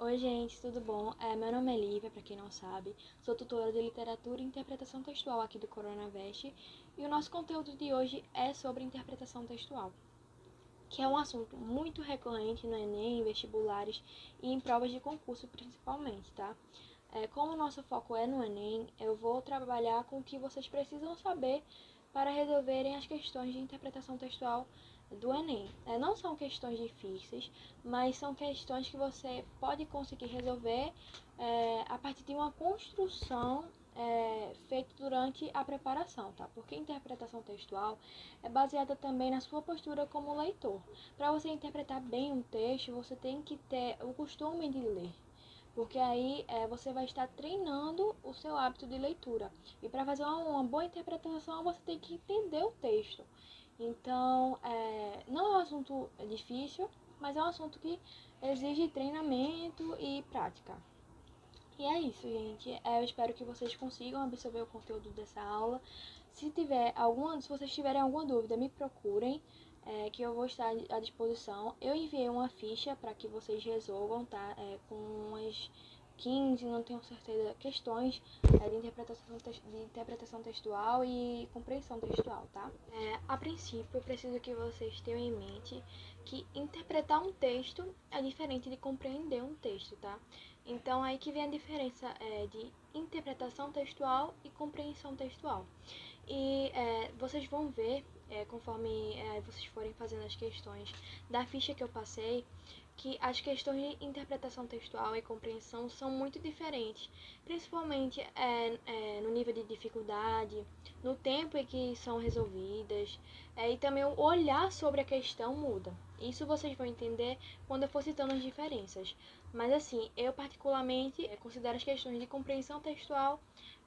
Oi, gente, tudo bom? Meu nome é Lívia, para quem não sabe. Sou tutora de literatura e interpretação textual aqui do Coronavest. E o nosso conteúdo de hoje é sobre interpretação textual, que é um assunto muito recorrente no Enem, em vestibulares e em provas de concurso principalmente, tá? Como o nosso foco é no Enem, eu vou trabalhar com o que vocês precisam saber para resolverem as questões de interpretação textual do Enem. Não são questões difíceis, mas são questões que você pode conseguir resolver a partir de uma construção feita durante a preparação, tá? Porque interpretação textual é baseada também na sua postura como leitor. Para você interpretar bem um texto, você tem que ter o costume de ler, porque aí você vai estar treinando o seu hábito de leitura. E para fazer uma boa interpretação, você tem que entender o texto. Então, não é um assunto difícil, mas é um assunto que exige treinamento e prática. E é isso, gente. Eu espero que vocês consigam absorver o conteúdo dessa aula. Se vocês tiverem alguma dúvida, me procurem, que eu vou estar à disposição. Eu enviei uma ficha para que vocês resolvam, tá? Com umas 15, não tenho certeza, questões de interpretação textual e compreensão textual, tá? A princípio, eu preciso que vocês tenham em mente que interpretar um texto é diferente de compreender um texto, tá? Então, aí que vem a diferença de interpretação textual e compreensão textual. E vocês vão ver, conforme vocês forem fazendo as questões da ficha que eu passei, que as questões de interpretação textual e compreensão são muito diferentes, principalmente no nível de dificuldade, no tempo em que são resolvidas, e também o olhar sobre a questão muda. Isso vocês vão entender quando eu for citando as diferenças. Mas assim, eu particularmente considero as questões de compreensão textual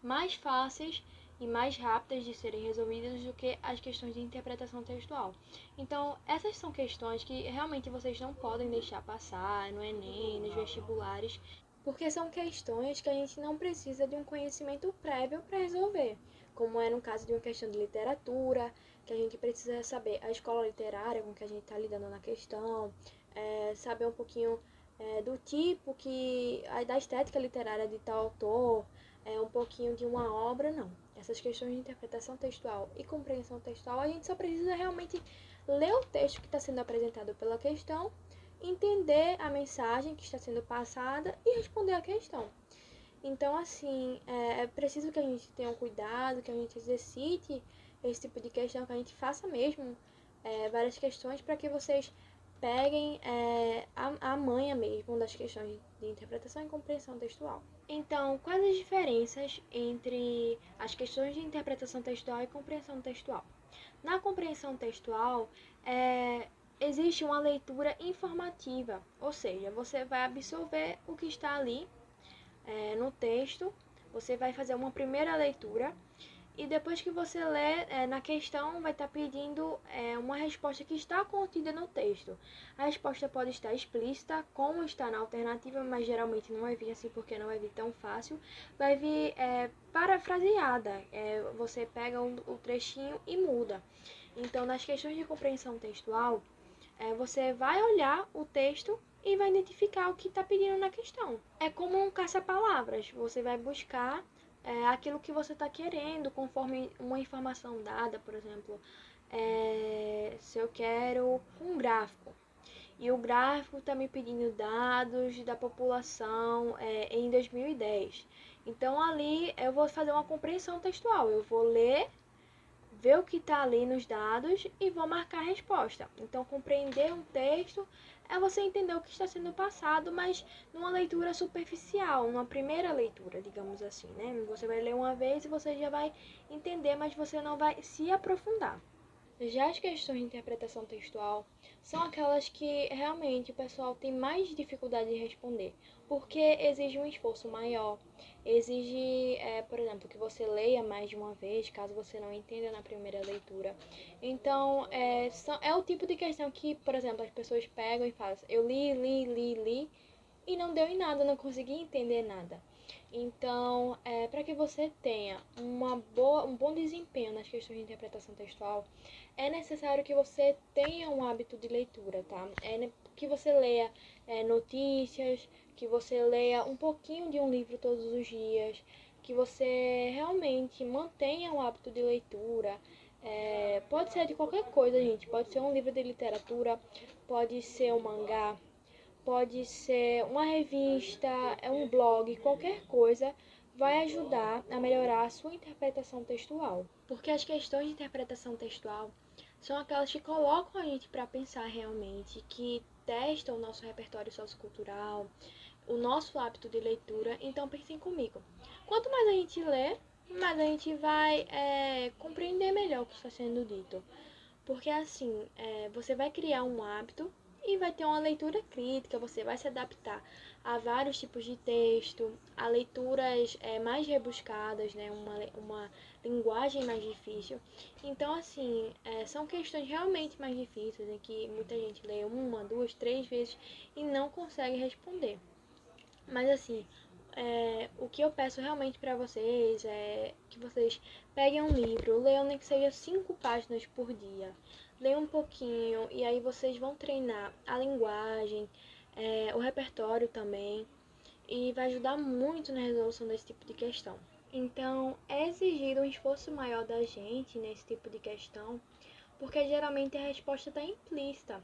mais fáceis e mais rápidas de serem resolvidas do que as questões de interpretação textual. Então, essas são questões que realmente vocês não podem deixar passar no Enem, nos vestibulares, porque são questões que a gente não precisa de um conhecimento prévio para resolver, como é no caso de uma questão de literatura, que a gente precisa saber a escola literária com que a gente está lidando na questão, saber um pouquinho do tipo da estética literária de tal autor, um pouquinho de uma obra, não. Essas questões de interpretação textual e compreensão textual, a gente só precisa realmente ler o texto que está sendo apresentado pela questão, entender a mensagem que está sendo passada e responder a questão. Então, assim, é preciso que a gente tenha um cuidado, que a gente exercite esse tipo de questão, que a gente faça mesmo várias questões para que vocês peguem a manha mesmo das questões de interpretação e compreensão textual. Então, quais as diferenças entre as questões de interpretação textual e compreensão textual? Na compreensão textual, existe uma leitura informativa, ou seja, você vai absorver o que está ali no texto, você vai fazer uma primeira leitura e depois que você lê na questão, vai estar pedindo uma resposta que está contida no texto. A resposta pode estar explícita, como está na alternativa, mas geralmente não vai vir assim porque não vai vir tão fácil. Vai vir parafraseada, você pega o trechinho e muda. Então, nas questões de compreensão textual, você vai olhar o texto e vai identificar o que está pedindo na questão. É como um caça-palavras, você vai buscar aquilo que você está querendo, conforme uma informação dada, por exemplo, se eu quero um gráfico, e o gráfico está me pedindo dados da população em 2010. Então, ali eu vou fazer uma compreensão textual, eu vou ler, ver o que está ali nos dados e vou marcar a resposta. Então, compreender um texto é você entender o que está sendo passado, mas numa leitura superficial, numa primeira leitura, digamos assim, né? Você vai ler uma vez e você já vai entender, mas você não vai se aprofundar. Já as questões de interpretação textual são aquelas que realmente o pessoal tem mais dificuldade de responder, porque exige um esforço maior, exige, por exemplo, que você leia mais de uma vez, caso você não entenda na primeira leitura. Então, é o tipo de questão que, por exemplo, as pessoas pegam e fazem, eu li, e não deu em nada, não consegui entender nada. Então, para que você tenha um bom desempenho nas questões de interpretação textual, é necessário que você tenha um hábito de leitura, tá? Que você leia notícias, que você leia um pouquinho de um livro todos os dias, que você realmente mantenha o hábito de leitura. Pode ser de qualquer coisa, gente. Pode ser um livro de literatura, pode ser um mangá, pode ser uma revista, um blog, qualquer coisa vai ajudar a melhorar a sua interpretação textual. Porque as questões de interpretação textual são aquelas que colocam a gente para pensar realmente, que testam o nosso repertório sociocultural, o nosso hábito de leitura. Então pensem comigo, quanto mais a gente lê, mais a gente vai compreender melhor o que está sendo dito. Porque assim, você vai criar um hábito e vai ter uma leitura crítica, você vai se adaptar a vários tipos de texto, a leituras mais rebuscadas, né? Uma linguagem mais difícil. Então, assim, são questões realmente mais difíceis, em que muita gente lê uma, duas, três vezes e não consegue responder. Mas assim, o que eu peço realmente para vocês é que vocês peguem um livro, leiam nem que seja 5 páginas por dia. Leiam um pouquinho e aí vocês vão treinar a linguagem, o repertório também, e vai ajudar muito na resolução desse tipo de questão. Então, é exigido um esforço maior da gente nesse tipo de questão, porque geralmente a resposta está implícita.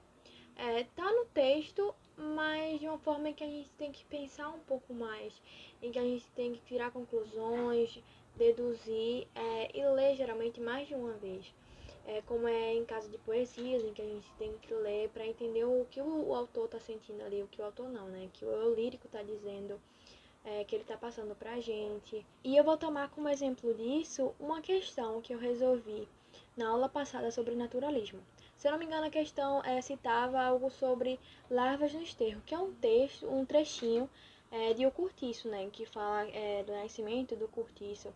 Tá no texto, mas de uma forma em que a gente tem que pensar um pouco mais, em que a gente tem que tirar conclusões, deduzir e ler geralmente mais de uma vez. Como é em caso de poesias, em que a gente tem que ler para entender o que o autor está sentindo ali, o que o autor não, né? Que o eu lírico está dizendo, que ele está passando pra gente. E eu vou tomar como exemplo disso uma questão que eu resolvi na aula passada sobre naturalismo. Se eu não me engano, a questão citava algo sobre larvas no esterco, que é um texto, um trechinho de O Curtiço, né, que fala do nascimento do curtiço.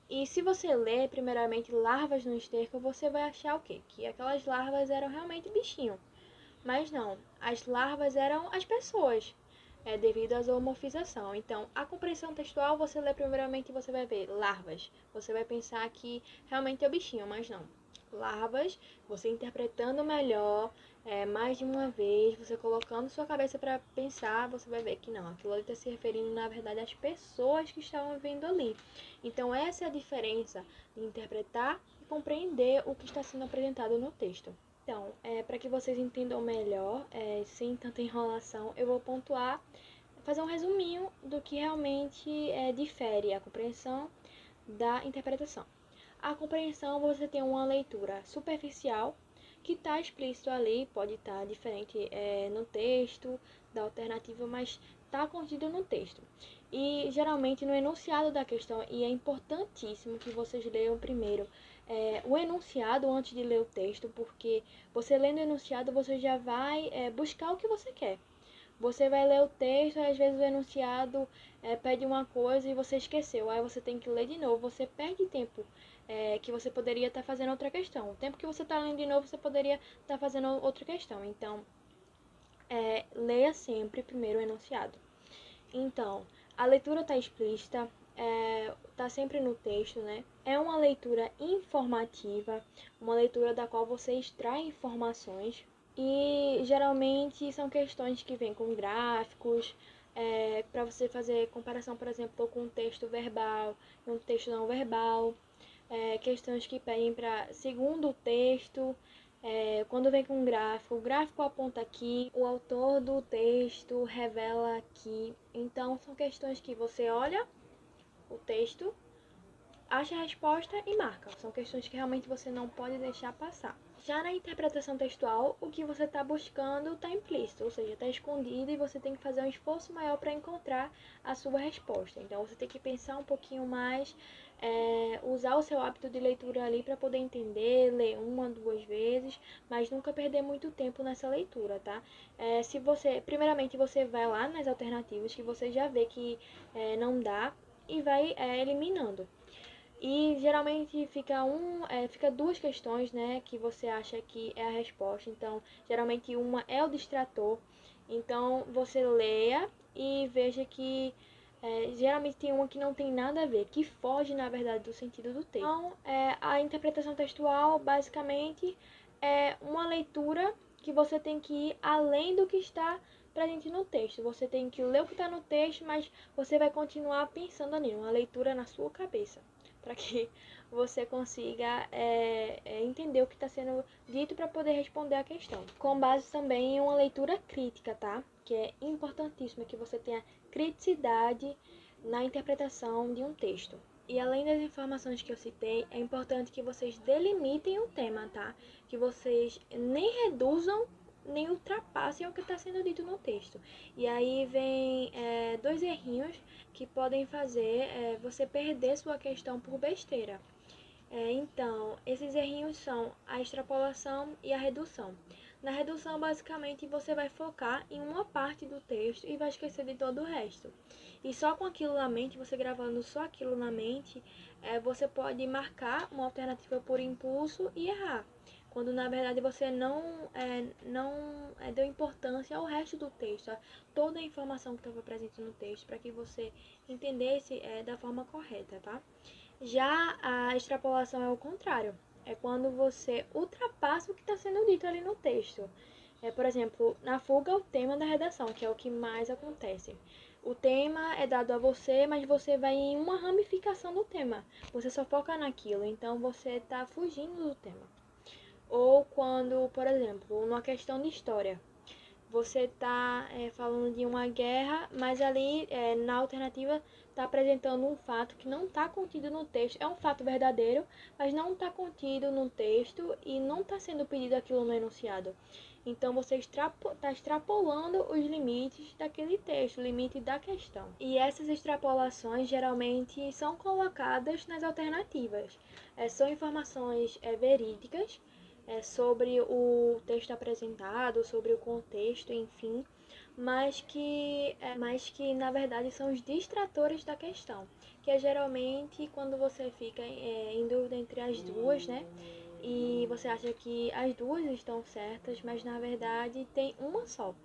E se você ler, primeiramente, larvas no esterco, você vai achar o quê? Que aquelas larvas eram realmente bichinho. Mas não, as larvas eram as pessoas, devido à zoomorfização. Então, a compreensão textual, você lê primeiramente e você vai ver larvas. Você vai pensar que realmente é o bichinho, mas não. Larvas, você interpretando melhor, mais de uma vez, você colocando sua cabeça para pensar, você vai ver que não, aquilo ali está se referindo, na verdade, às pessoas que estavam vivendo ali. Então, essa é a diferença de interpretar e compreender o que está sendo apresentado no texto. Então, para que vocês entendam melhor, sem tanta enrolação, eu vou pontuar, fazer um resuminho do que realmente difere a compreensão da interpretação. A compreensão, você tem uma leitura superficial, que está explícito ali, pode estar diferente no texto, da alternativa, mas está contido no texto. E geralmente no enunciado da questão, e é importantíssimo que vocês leiam primeiro o enunciado antes de ler o texto, porque você lendo o enunciado, você já vai buscar o que você quer. Você vai ler o texto, e às vezes o enunciado pede uma coisa e você esqueceu. Aí você tem que ler de novo. Você perde tempo que você poderia estar fazendo outra questão. O tempo que você está lendo de novo, você poderia estar fazendo outra questão. Então, leia sempre primeiro o enunciado. Então, a leitura está explícita, está sempre no texto, né? É uma leitura informativa, uma leitura da qual você extrai informações. E geralmente são questões que vêm com gráficos, para você fazer comparação, por exemplo, com um texto verbal e um texto não verbal. Questões que pedem para segundo o texto, quando vem com um gráfico, o gráfico aponta aqui, o autor do texto revela aqui. Então, são questões que você olha o texto, acha a resposta e marca. São questões que realmente você não pode deixar passar. Já na interpretação textual, o que você está buscando está implícito, ou seja, está escondido e você tem que fazer um esforço maior para encontrar a sua resposta. Então, você tem que pensar um pouquinho mais, usar o seu hábito de leitura ali para poder entender, ler uma, duas vezes, mas nunca perder muito tempo nessa leitura, tá? Se você, primeiramente, você vai lá nas alternativas que você já vê que não dá e vai eliminando. E geralmente fica duas questões, né, que você acha que é a resposta. Então, geralmente uma é o distrator. Então, você leia e veja que geralmente tem uma que não tem nada a ver, que foge, na verdade, do sentido do texto. Então, a interpretação textual, basicamente, é uma leitura que você tem que ir além do que está presente no texto. Você tem que ler o que está no texto, mas você vai continuar pensando ali, uma leitura na sua cabeça, para que você consiga entender o que está sendo dito para poder responder a questão. Com base também em uma leitura crítica, tá? Que é importantíssimo que você tenha criticidade na interpretação de um texto. E além das informações que eu citei, é importante que vocês delimitem o tema, tá? Que vocês nem reduzam nem ultrapassem o que está sendo dito no texto. E aí vem dois errinhos que podem fazer você perder sua questão por besteira. Então, esses errinhos são a extrapolação e a redução. Na redução, basicamente, você vai focar em uma parte do texto e vai esquecer de todo o resto. E só com aquilo na mente, você gravando só aquilo na mente, você pode marcar uma alternativa por impulso e errar. Quando na verdade você não deu importância ao resto do texto, a toda a informação que estava presente no texto, para que você entendesse da forma correta, tá? Já a extrapolação é o contrário, é quando você ultrapassa o que está sendo dito ali no texto. Por exemplo, na fuga, o tema da redação, que é o que mais acontece. O tema é dado a você, mas você vai em uma ramificação do tema. Você só foca naquilo, então você está fugindo do tema. Ou quando, por exemplo, numa questão de história, você está falando de uma guerra, mas ali na alternativa está apresentando um fato que não está contido no texto. É um fato verdadeiro, mas não está contido no texto e não está sendo pedido aquilo no enunciado. Então você está extrapolando os limites daquele texto, o limite da questão. E essas extrapolações geralmente são colocadas nas alternativas. São informações verídicas sobre o texto apresentado, sobre o contexto, enfim, mas que na verdade são os distratores da questão, que é geralmente quando você fica em dúvida entre as duas, né? E você acha que as duas estão certas, mas na verdade tem uma só.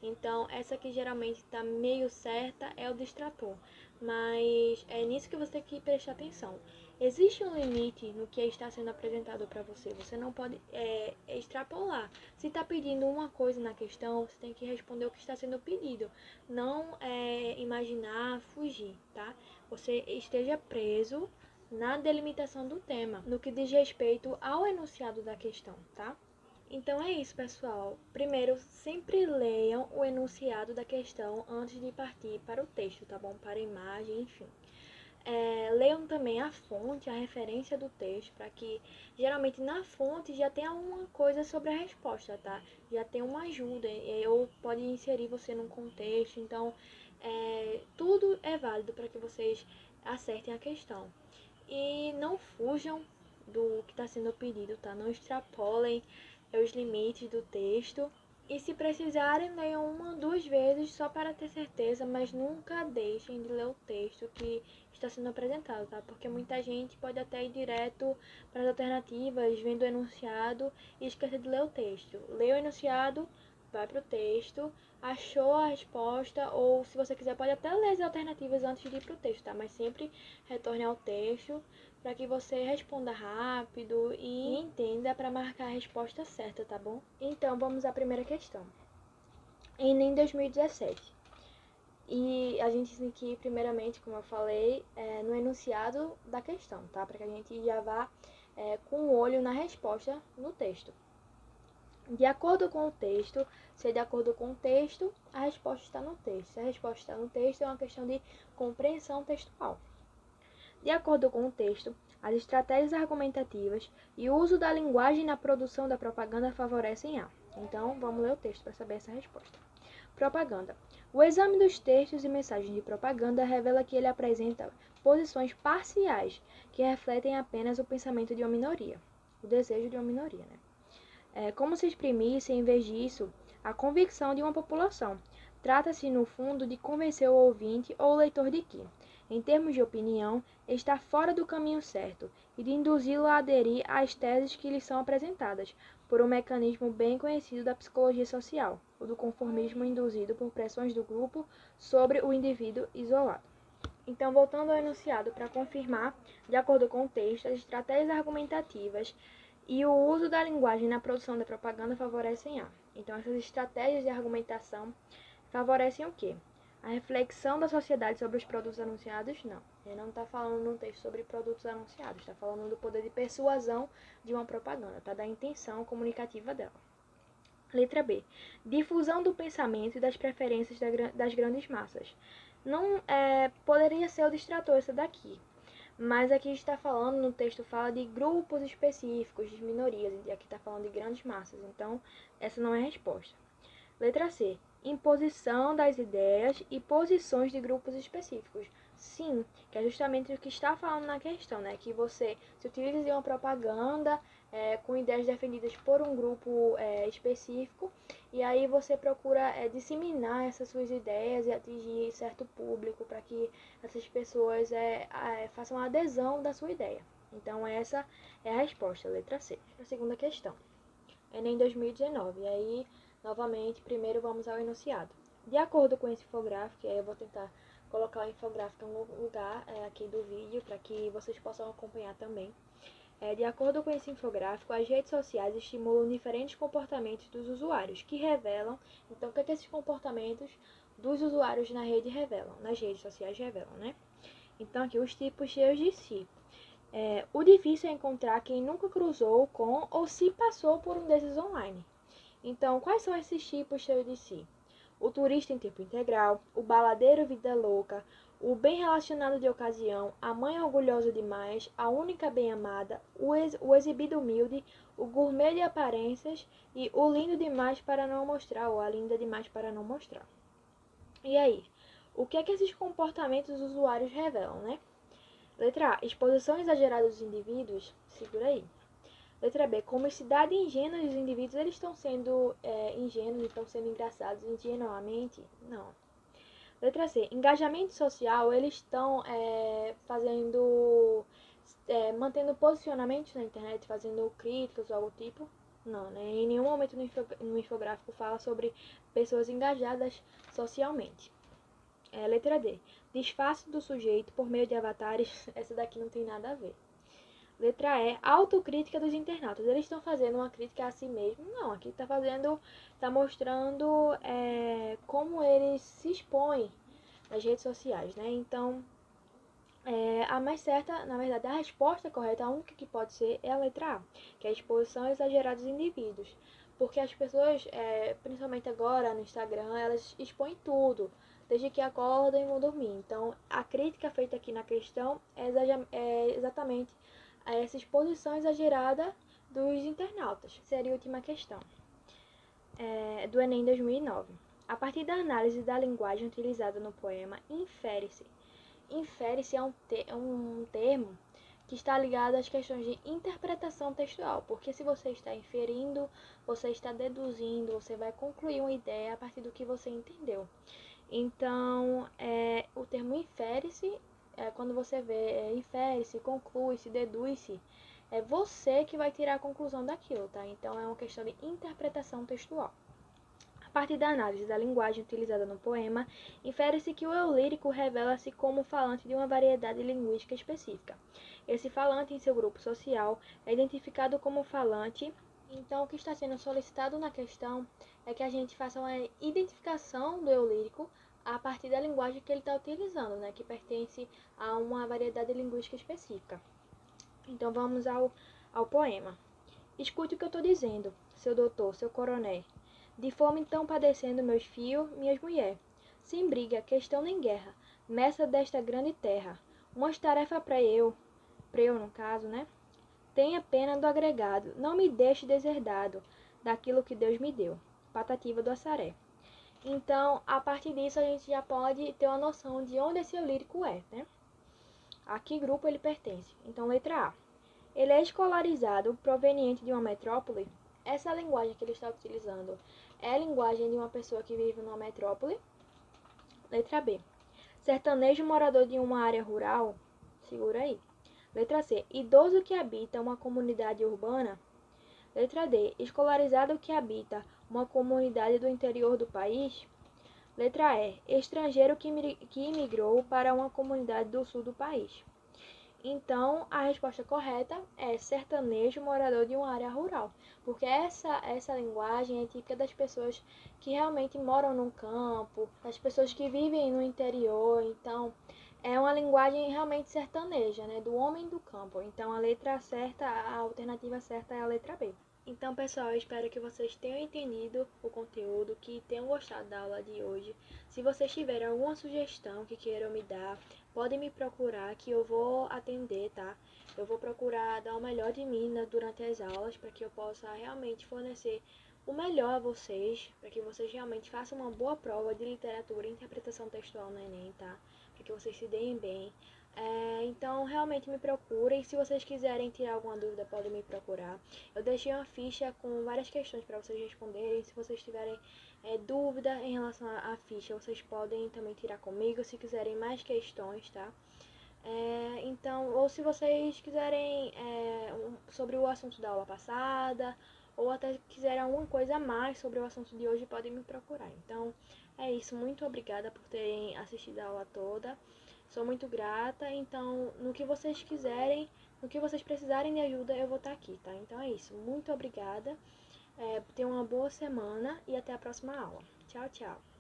Então, essa que geralmente está meio certa é o distrator, mas é nisso que você tem que prestar atenção. Existe um limite no que está sendo apresentado para você, você não pode extrapolar. Se está pedindo uma coisa na questão, você tem que responder o que está sendo pedido, não imaginar, fugir, tá? Você esteja preso na delimitação do tema, no que diz respeito ao enunciado da questão, tá? Então é isso, pessoal. Primeiro, sempre leiam o enunciado da questão antes de partir para o texto, tá bom? Para a imagem, enfim. Leiam também a fonte, a referência do texto, para que geralmente na fonte já tem alguma coisa sobre a resposta, tá? Já tem uma ajuda, ou pode inserir você num contexto, então tudo é válido para que vocês acertem a questão. E não fujam do que está sendo pedido, tá? Não extrapolem os limites do texto. E se precisarem, leiam uma, duas vezes só para ter certeza, mas nunca deixem de ler o texto que está sendo apresentado, tá? Porque muita gente pode até ir direto para as alternativas, vendo o enunciado e esquecer de ler o texto. Lê o enunciado, vai para o texto, achou a resposta, ou se você quiser pode até ler as alternativas antes de ir para o texto, tá? Mas sempre retorne ao texto para que você responda rápido e entenda para marcar a resposta certa, tá bom? Então, vamos à primeira questão. Enem 2017. E a gente tem que ir, primeiramente, como eu falei, no enunciado da questão, tá? Para que a gente já vá com o olho na resposta no texto. De acordo com o texto, se é de acordo com o texto, a resposta está no texto. Se a resposta está no texto, é uma questão de compreensão textual. De acordo com o texto, as estratégias argumentativas e o uso da linguagem na produção da propaganda favorecem a. Então, vamos ler o texto para saber essa resposta. Propaganda. O exame dos textos e mensagens de propaganda revela que ele apresenta posições parciais que refletem apenas o pensamento de uma minoria, o desejo de uma minoria, né? Como se exprimisse, em vez disso, a convicção de uma população. Trata-se, no fundo, de convencer o ouvinte ou o leitor de que, em termos de opinião, está fora do caminho certo e de induzi-lo a aderir às teses que lhe são apresentadas, por um mecanismo bem conhecido da psicologia social, o do conformismo induzido por pressões do grupo sobre o indivíduo isolado. Então, voltando ao enunciado, para confirmar, de acordo com o texto, as estratégias argumentativas e o uso da linguagem na produção da propaganda favorecem a. Então, essas estratégias de argumentação favorecem o quê? A reflexão da sociedade sobre os produtos anunciados? Não. Ele não está falando num texto sobre produtos anunciados, está falando do poder de persuasão de uma propaganda, tá? Da intenção comunicativa dela. Letra B. Difusão do pensamento e das preferências das grandes massas. Não poderia ser o distrator essa daqui, mas aqui está falando, no texto fala de grupos específicos, de minorias, e aqui está falando de grandes massas, então essa não é a resposta. Letra C. Imposição das ideias e posições de grupos específicos. Sim, que é justamente o que está falando na questão, né? Que você se utiliza de uma propaganda com ideias defendidas por um grupo específico, e aí você procura disseminar essas suas ideias e atingir certo público para que essas pessoas façam a adesão da sua ideia. Então essa é a resposta, letra C. A segunda questão. Enem 2019. E aí, novamente, primeiro vamos ao enunciado. De acordo com esse infográfico, aí eu vou tentar colocar o infográfico em algum lugar aqui do vídeo para que vocês possam acompanhar também. De acordo com esse infográfico, as redes sociais estimulam diferentes comportamentos dos usuários, que revelam, então, o que é que esses comportamentos dos usuários na rede revelam, nas redes sociais revelam, né? Então, aqui, os tipos cheios de si. O difícil é encontrar quem nunca cruzou com ou se passou por um desses online. Então, quais são esses tipos cheios de si? O turista em tempo integral, o baladeiro vida louca, o bem relacionado de ocasião, a mãe orgulhosa demais, a única bem-amada, o exibido humilde, o gourmet de aparências e o lindo demais para não mostrar, ou a linda demais para não mostrar. E aí, o que é que esses comportamentos dos usuários revelam, né? Letra A. Exposição exagerada dos indivíduos. Segura aí. Letra B. Comicidade ingênua dos indivíduos. Eles estão sendo ingênuos, estão sendo engraçados ingenuamente? Não. Letra C. Engajamento social. Eles estão mantendo posicionamentos na internet, fazendo críticas ou algo tipo? Não, né? Em nenhum momento no infográfico fala sobre pessoas engajadas socialmente. Letra D. Disfarce do sujeito por meio de avatares. Essa daqui não tem nada a ver. Letra E. Autocrítica dos internautas. Eles estão fazendo uma crítica a si mesmos? Não, aqui está mostrando como eles se expõem nas redes sociais, né? Então, a mais certa, na verdade, a resposta correta, a única que pode ser é a letra A, que é a exposição exagerada dos indivíduos. Porque as pessoas, principalmente agora no Instagram, elas expõem tudo, desde que acordam e vão dormir. Então, a crítica feita aqui na questão é exatamente a essa exposição exagerada dos internautas. Seria a última questão do Enem 2009. A partir da análise da linguagem utilizada no poema, infere-se é um termo que está ligado às questões de interpretação textual, porque se você está inferindo, você está deduzindo, você vai concluir uma ideia a partir do que você entendeu. Então, o termo infere-se, quando você vê infere-se, conclui-se, deduz-se, é você que vai tirar a conclusão daquilo, tá? Então, é uma questão de interpretação textual. A partir da análise da linguagem utilizada no poema, infere-se que o eu lírico revela-se como falante de uma variedade linguística específica. Esse falante, em seu grupo social, é identificado como falante. Então, o que está sendo solicitado na questão é que a gente faça uma identificação do eu lírico a partir da linguagem que ele está utilizando, né, que pertence a uma variedade linguística específica. Então, vamos ao poema. Escute o que eu estou dizendo, seu doutor, seu coroné. De fome tão padecendo meus fios, minhas mulher. Sem briga, questão nem guerra, mestra desta grande terra. Umas tarefa pra eu no caso, né? Tenha pena do agregado, não me deixe deserdado daquilo que Deus me deu. Patativa do Assaré. Então, a partir disso, a gente já pode ter uma noção de onde esse eu lírico né? A que grupo ele pertence. Então, letra A. Ele é escolarizado proveniente de uma metrópole. Essa linguagem que ele está utilizando é a linguagem de uma pessoa que vive numa metrópole. Letra B. Sertanejo morador de uma área rural. Segura aí. Letra C. Idoso que habita uma comunidade urbana. Letra D. Escolarizado que habita uma comunidade do interior do país. Letra E. Estrangeiro que imigrou para uma comunidade do sul do país. Então, a resposta correta é sertanejo morador de uma área rural, porque essa linguagem é típica das pessoas que realmente moram no campo, das pessoas que vivem no interior. Então, é uma linguagem realmente sertaneja, né, do homem do campo. Então, a letra certa, a alternativa certa é a letra B. Então, pessoal, eu espero que vocês tenham entendido o conteúdo, que tenham gostado da aula de hoje. Se vocês tiverem alguma sugestão que queiram me dar, podem me procurar que eu vou atender, tá? Eu vou procurar dar o melhor de mim durante as aulas para que eu possa realmente fornecer o melhor a vocês, para que vocês realmente façam uma boa prova de literatura e interpretação textual no Enem, tá? Para que vocês se deem bem. Então, realmente me procurem. Se vocês quiserem tirar alguma dúvida, podem me procurar. Eu deixei uma ficha com várias questões para vocês responderem. Se vocês tiverem dúvida em relação à ficha, vocês podem também tirar comigo. Se quiserem mais questões, tá? Então, ou se vocês quiserem sobre o assunto da aula passada, ou até quiserem alguma coisa a mais sobre o assunto de hoje, podem me procurar. Então, é isso. Muito obrigada por terem assistido a aula toda. Sou muito grata. Então, no que vocês quiserem, no que vocês precisarem de ajuda, eu vou estar aqui, tá? Então é isso. Muito obrigada. Tenham uma boa semana e até a próxima aula. Tchau, tchau.